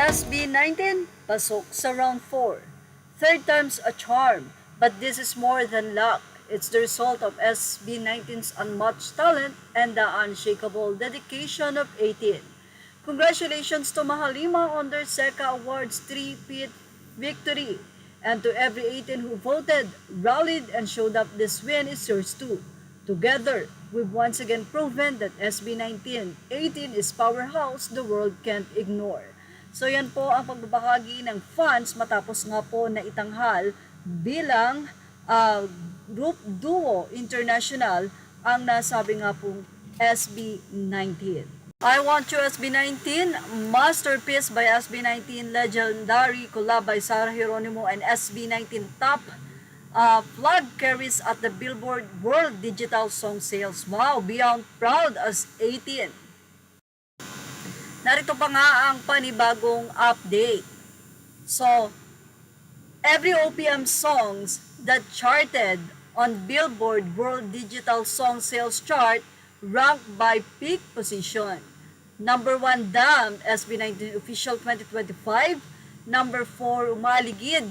SB19, pasok sa round 4. Third time's a charm, but this is more than luck. It's the result of SB19's unmatched talent and the unshakable dedication of 18. Congratulations to Mahalima on their SECA Awards 3-peat victory. And to every 18 who voted, rallied, and showed up, this win is yours too. Together, we've once again proven that SB19, 18 is powerhouse the world can't ignore. So yan po ang pagbabahagi ng funds matapos nga po na itanghal bilang group duo international ang nasabi nga pong SB19. I Want You SB19, Masterpiece by SB19, Legendary collab by Sarah Geronimo and SB19 top flag carries at the Billboard World Digital Song Sales. Wow, beyond proud as 18. Narito pa nga ang panibagong update. So, every OPM songs that charted on Billboard World Digital Song Sales Chart ranked by peak position. Number 1, Damn, SB19 Official 2025. Number 4, Umaligid,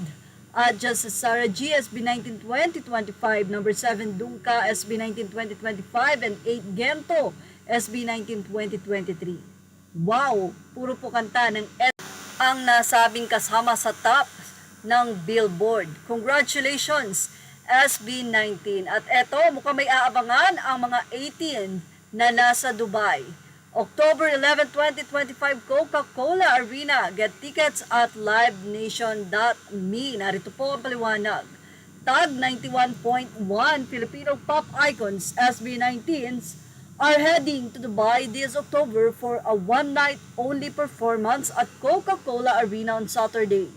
Just Sarah G, SB19 2025. Number 7, Dungka, SB19 2025. And 8, Gento, SB19 2023. Wow! Puro po kanta ng ang nasabing kasama sa top ng Billboard. Congratulations, SB19. At eto, mukhang may aabangan ang mga 18 na nasa Dubai. October 11, 2025, Coca-Cola Arena. Get tickets at livenation.me. Narito po ang paliwanag. Tag 91.1 Filipino pop icons, SB19s, are heading to Dubai this October for a one-night only performance at Coca-Cola Arena on Saturday,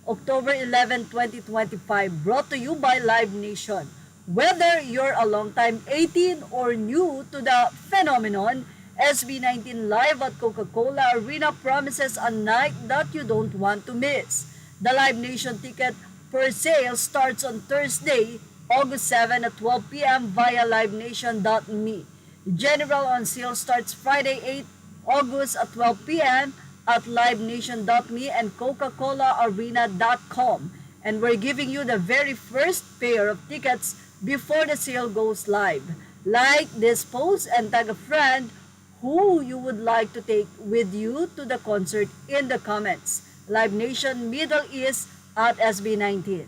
October 11, 2025, brought to you by Live Nation. Whether you're a long-time 18 or new to the phenomenon, SB19 Live at Coca-Cola Arena promises a night that you don't want to miss. The Live Nation ticket for sale starts on Thursday, August 7 at 12 p.m. via livenation.me. General on sale starts Friday 8 August at 12 p.m. at livenation.me and coca-colaarena.com. And we're giving you the very first pair of tickets before the sale goes live. Like this post and tag a friend who you would like to take with you to the concert in the comments. Live Nation Middle East at SB19.